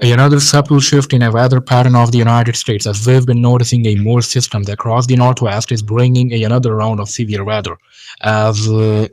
Another subtle shift in a weather pattern of the United States, as we've been noticing a more systems across the Northwest, is bringing another round of severe weather. As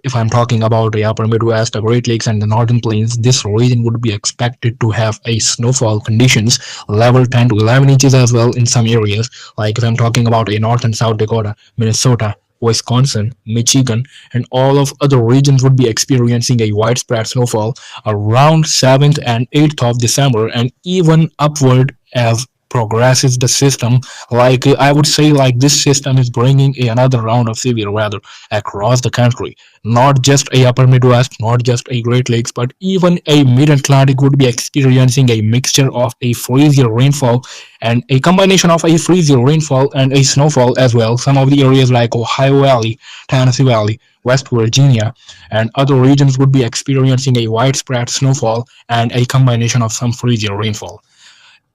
if I'm talking about the upper Midwest, the Great Lakes, and the Northern Plains, this region would be expected to have a snowfall conditions level 10 to 11 inches as well in some areas. Like if I'm talking about a North and South Dakota, Minnesota, Wisconsin, Michigan, and all of other regions would be experiencing a widespread snowfall around 7th and 8th of December and even upward as progresses the system. Like I would say, like this system is bringing another round of severe weather across the country. Not just a upper Midwest, not just a Great Lakes, but even a Mid-Atlantic would be experiencing a mixture of a freezing rainfall and a combination of a freezing rainfall and a snowfall as well. Some of the areas like Ohio Valley, Tennessee Valley, West Virginia, and other regions would be experiencing a widespread snowfall and a combination of some freezing rainfall.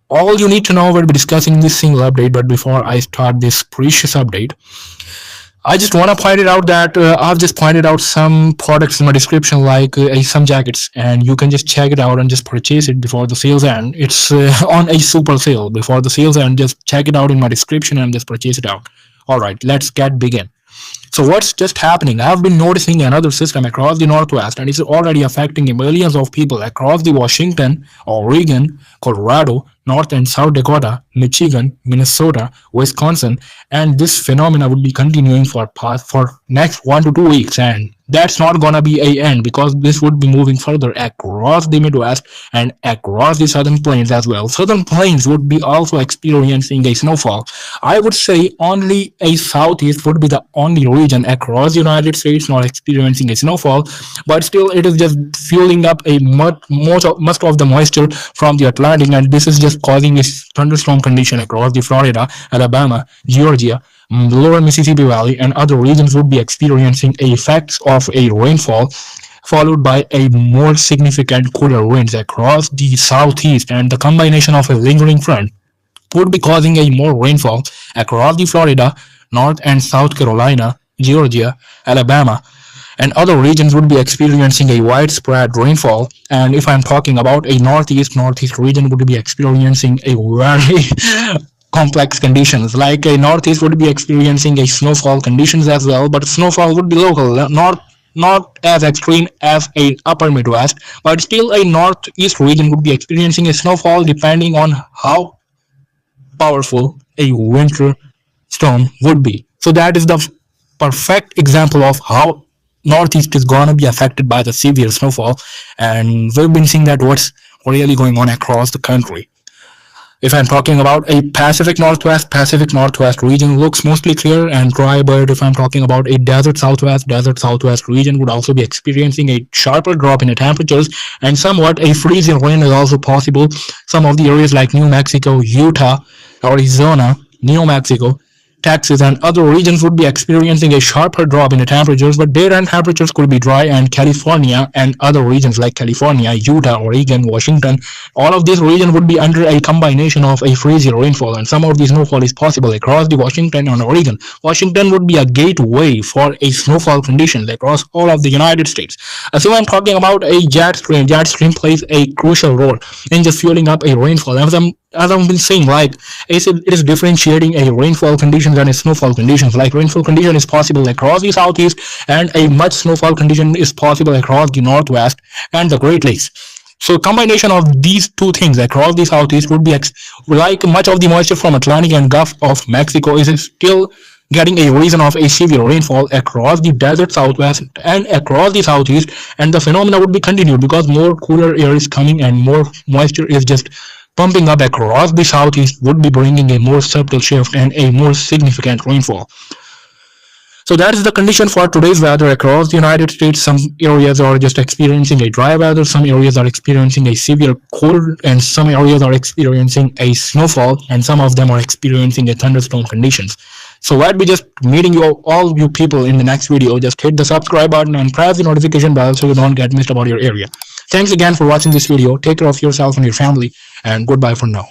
All you need to know, we'll be discussing this single update, but before I start this precious update, I just want to point it out that I've just pointed out some products in my description, like some jackets, and you can just check it out and just purchase it before the sales end. It's on a super sale before the sales end. Just check it out in my description and just purchase it out. All right, let's get begin. So what's just happening? I've been noticing another system across the Northwest, and it's already affecting millions of people across the Washington, Oregon, Colorado, North and South Dakota, Michigan, Minnesota, Wisconsin, and this phenomena would be continuing for next 1 to 2 weeks, and that's not gonna be a end because this would be moving further across the Midwest and across the Southern Plains as well. Southern Plains would be also experiencing a snowfall. I would say only a Southeast would be the only region across the United States not experiencing a snowfall, but still it is just fueling up a most of the moisture from the Atlantic, and this is just causing a thunderstorm condition across the Florida, Alabama, Georgia, lower Mississippi Valley, and other regions would be experiencing effects of a rainfall followed by a more significant cooler winds across the southeast, and the combination of a lingering front would be causing a more rainfall across the Florida, North and South Carolina, Georgia, Alabama, and other regions would be experiencing a widespread rainfall. And if I'm talking about a northeast region would be experiencing a very complex conditions. Like a northeast would be experiencing a snowfall conditions as well, but snowfall would be local, not as extreme as a upper Midwest, but still a northeast region would be experiencing a snowfall depending on how powerful a winter storm would be. So that is the perfect example of how northeast is gonna be affected by the severe snowfall, and we've been seeing that what's really going on across the country. If I'm talking about a Pacific Northwest region looks mostly clear and dry, but if I'm talking about a desert Southwest region would also be experiencing a sharper drop in the temperatures, and somewhat a freezing rain is also possible. Some of the areas like New Mexico, Utah, Arizona, New Mexico, Texas, and other regions would be experiencing a sharper drop in the temperatures, but daytime temperatures could be dry, and California and other regions like California, Utah, Oregon, Washington, all of these regions would be under a combination of a freezing rainfall, and some of the snowfall is possible across the Washington and Oregon. Washington would be a gateway for a snowfall conditions across all of the United States. So I'm talking about a jet stream. Jet stream plays a crucial role in just fueling up a rainfall. As I've been saying, like it is differentiating a rainfall conditions and a snowfall conditions. Like rainfall condition is possible across the southeast, and a much snowfall condition is possible across the northwest and the Great Lakes. So combination of these two things across the southeast would be like much of the moisture from Atlantic and Gulf of Mexico is still getting a reason of a severe rainfall across the desert southwest and across the southeast, and the phenomena would be continued because more cooler air is coming and more moisture is just pumping up across the southeast would be bringing a more subtle shift and a more significant rainfall. So that is the condition for today's weather across the United States. Some areas are just experiencing a dry weather, some areas are experiencing a severe cold, and some areas are experiencing a snowfall, and some of them are experiencing a thunderstorm conditions. So I'll be just meeting you all you people in the next video. Just hit the subscribe button and press the notification bell so you don't get missed about your area. Thanks again for watching this video. Take care of yourself and your family, and goodbye for now.